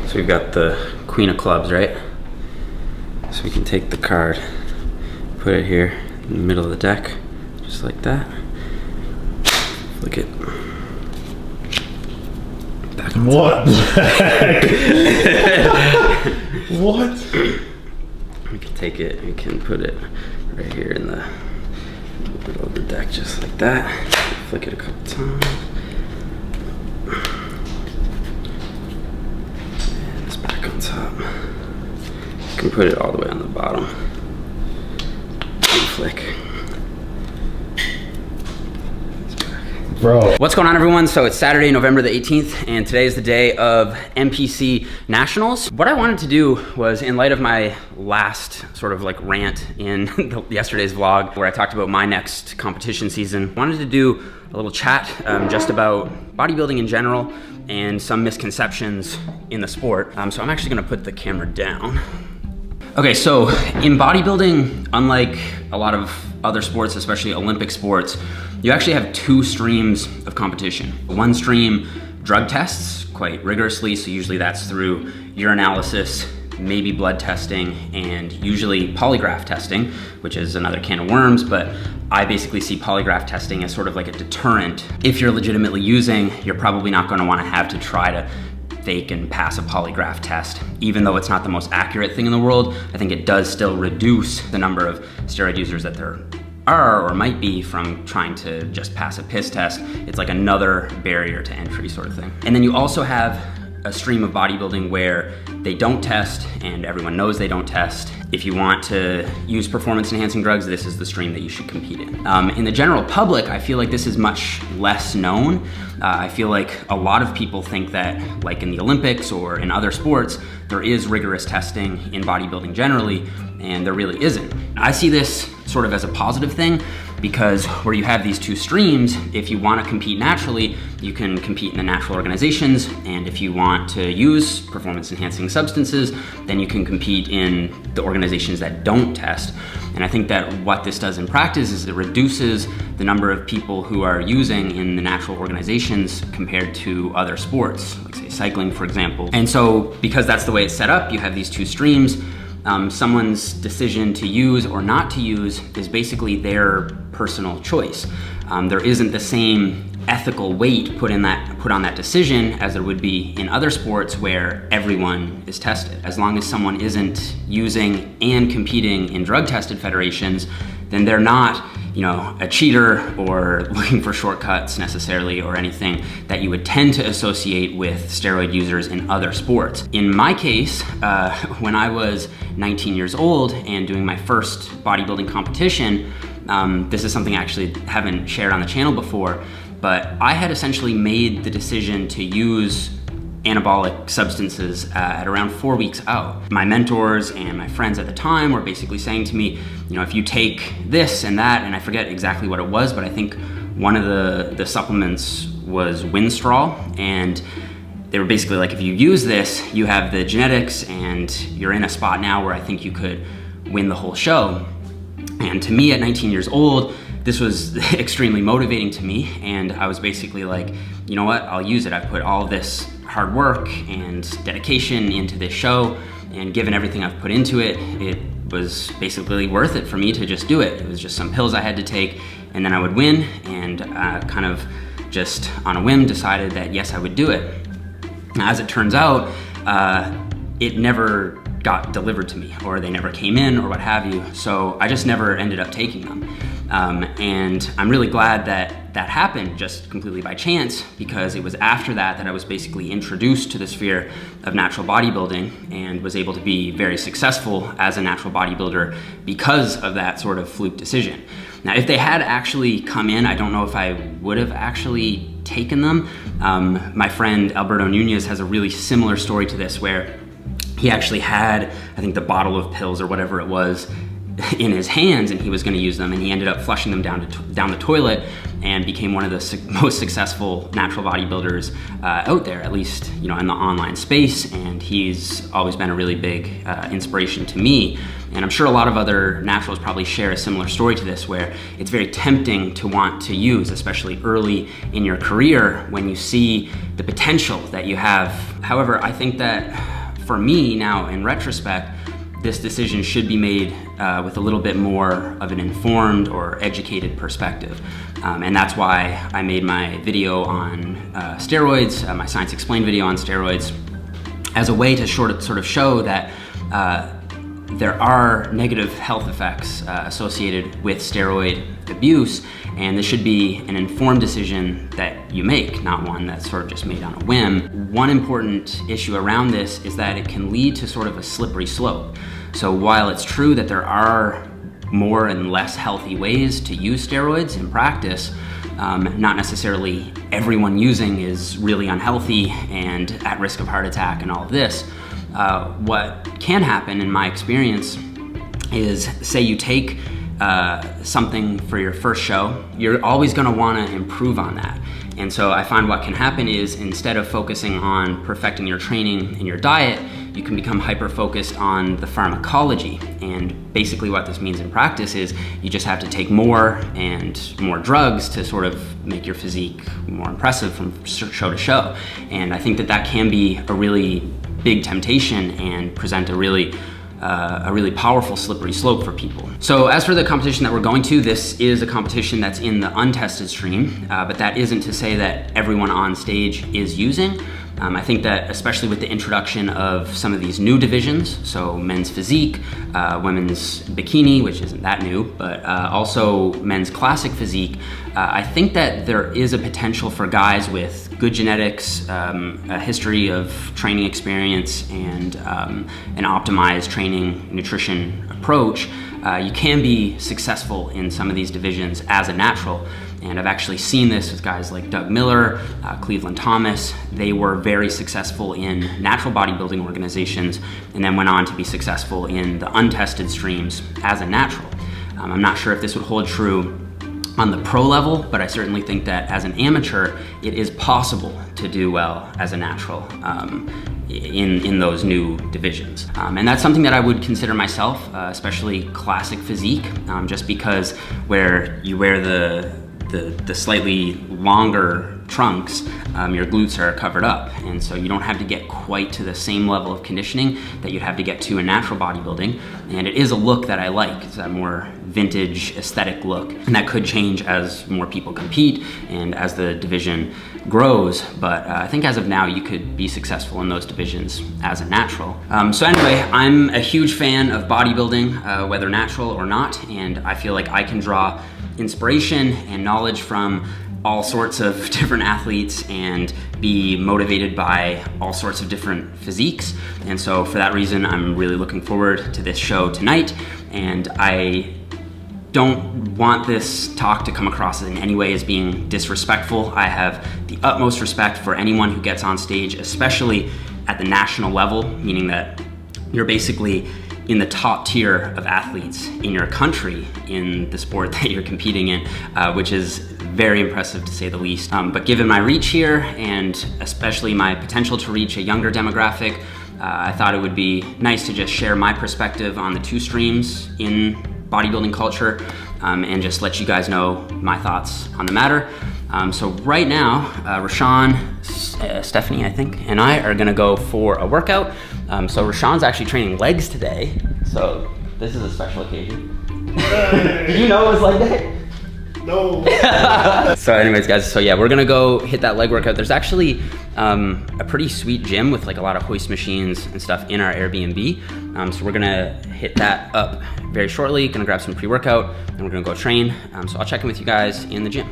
So we've got the Queen of Clubs, right? So we can take the card, put it here in the middle of the deck, just like that. Flick it. Back on what the heck? What? We can take it, we can put it right here in the middle of the deck, just like that. Flick it a couple times. And it's back on top. You can put it all the way on the bottom. And flick. Bro. What's going on, everyone? So it's Saturday, November the 18th, and today is the day of NPC Nationals. What I wanted to do was, in light of my last sort of like rant in yesterday's vlog, where I talked about my next competition season, wanted to do a little chat just about bodybuilding in general and some misconceptions in the sport. So I'm actually gonna put the camera down. Okay, so in bodybuilding, unlike a lot of other sports, especially Olympic sports, you actually have two streams of competition. One stream, drug tests quite rigorously, so usually that's through urinalysis, maybe blood testing, and usually polygraph testing, which is another can of worms, but I basically see polygraph testing as sort of like a deterrent. If you're legitimately using, you're probably not gonna wanna have to try to fake and pass a polygraph test. Even though it's not the most accurate thing in the world, I think it does still reduce the number of steroid users that there are or might be from trying to just pass a piss test. It's like another barrier to entry sort of thing. And then you also have a stream of bodybuilding where they don't test and everyone knows they don't test. If you want to use performance enhancing drugs, this is the stream that you should compete in. In the general public, I feel like this is much less known. I feel like a lot of people think that, like in the Olympics or in other sports, there is rigorous testing in bodybuilding generally, and there really isn't. I see this sort of as a positive thing, because where you have these two streams, if you want to compete naturally, you can compete in the natural organizations, and if you want to use performance enhancing substances, then you can compete in the organizations that don't test. And I think that what this does in practice is it reduces the number of people who are using in the natural organizations compared to other sports, like say cycling, for example. And so because that's the way it's set up, you have these two streams. Someone's decision to use or not to use is basically their personal choice. There isn't the same ethical weight put on that decision as there would be in other sports where everyone is tested. As long as someone isn't using and competing in drug-tested federations, then they're not, you know, a cheater or looking for shortcuts necessarily or anything that you would tend to associate with steroid users in other sports. In my case, when I was 19 years old and doing my first bodybuilding competition, this is something I actually haven't shared on the channel before, but I had essentially made the decision to use anabolic substances at around 4 weeks out. My mentors and my friends at the time were basically saying to me, you know, if you take this and that, and I forget exactly what it was, but I think one of the supplements was Winstrol, and they were basically like, if you use this, you have the genetics and you're in a spot now where I think you could win the whole show. And to me at 19 years old, this was extremely motivating to me, and I was basically like, you know what, I'll use it. I put all of this hard work and dedication into this show, and given everything I've put into it, it was basically worth it for me to just do it. It was just some pills I had to take, and then I would win, and kind of just on a whim decided that yes, I would do it. As it turns out, it never got delivered to me, or they never came in, or what have you, so I just never ended up taking them. And I'm really glad that that happened just completely by chance, because it was after that that I was basically introduced to the sphere of natural bodybuilding and was able to be very successful as a natural bodybuilder because of that sort of fluke decision. Now, if they had actually come in, I don't know if I would have actually taken them. My friend Alberto Nunez has a really similar story to this, where he actually had, I think, the bottle of pills or whatever it was in his hands, and he was going to use them, and he ended up flushing them down the toilet and became one of the most successful natural bodybuilders out there, at least, you know, in the online space. And he's always been a really big inspiration to me. And I'm sure a lot of other naturals probably share a similar story to this, where it's very tempting to want to use, especially early in your career when you see the potential that you have. However, I think that for me now, in retrospect, this decision should be made with a little bit more of an informed or educated perspective. And that's why I made my video on steroids, my Science Explained video on steroids, as a way to sort of show that there are negative health effects associated with steroid abuse, and this should be an informed decision that you make, not one that's sort of just made on a whim. One important issue around this is that it can lead to sort of a slippery slope. So while it's true that there are more and less healthy ways to use steroids in practice, not necessarily everyone using is really unhealthy and at risk of heart attack and all of this. What can happen, in my experience, is say you take something for your first show, you're always going to want to improve on that. And so I find what can happen is, instead of focusing on perfecting your training and your diet, you can become hyper-focused on the pharmacology. And basically what this means in practice is you just have to take more and more drugs to sort of make your physique more impressive from show to show. And I think that that can be a really big temptation and present a really powerful slippery slope for people. So as for the competition that we're going to, this is a competition that's in the untested stream, but that isn't to say that everyone on stage is using. I think that especially with the introduction of some of these new divisions, so men's physique, women's bikini, which isn't that new, but also men's classic physique, I think that there is a potential for guys with good genetics, a history of training experience, and an optimized training nutrition approach. You can be successful in some of these divisions as a natural. And I've actually seen this with guys like Doug Miller, Cleveland Thomas. They were very successful in natural bodybuilding organizations and then went on to be successful in the untested streams as a natural. I'm not sure if this would hold true on the pro level, but I certainly think that as an amateur, it is possible to do well as a natural in those new divisions. And that's something that I would consider myself, especially classic physique, just because where you wear the slightly longer trunks, your glutes are covered up, and so you don't have to get quite to the same level of conditioning that you'd have to get to in natural bodybuilding. And it is a look that I like. It's that more vintage aesthetic look, and that could change as more people compete and as the division grows, but I think as of now you could be successful in those divisions as a natural. So anyway, I'm a huge fan of bodybuilding, whether natural or not, and I feel like I can draw inspiration and knowledge from all sorts of different athletes and be motivated by all sorts of different physiques. And so for that reason, I'm really looking forward to this show tonight. And I don't want this talk to come across in any way as being disrespectful. I have the utmost respect for anyone who gets on stage, especially at the national level, meaning that you're basically in the top tier of athletes in your country in the sport that you're competing in, which is very impressive to say the least. But given my reach here, and especially my potential to reach a younger demographic, I thought it would be nice to just share my perspective on the two streams in bodybuilding culture, and just let you guys know my thoughts on the matter. So right now, Rashawn, Stephanie, I think, and I are gonna go for a workout. So Rashawn's actually training legs today, so this is a special occasion. Did you know it was leg day? No. So anyways, guys, so yeah, we're gonna go hit that leg workout. There's actually a pretty sweet gym with like a lot of hoist machines and stuff in our Airbnb. So we're gonna hit that up very shortly, gonna grab some pre-workout, and we're gonna go train. So I'll check in with you guys in the gym.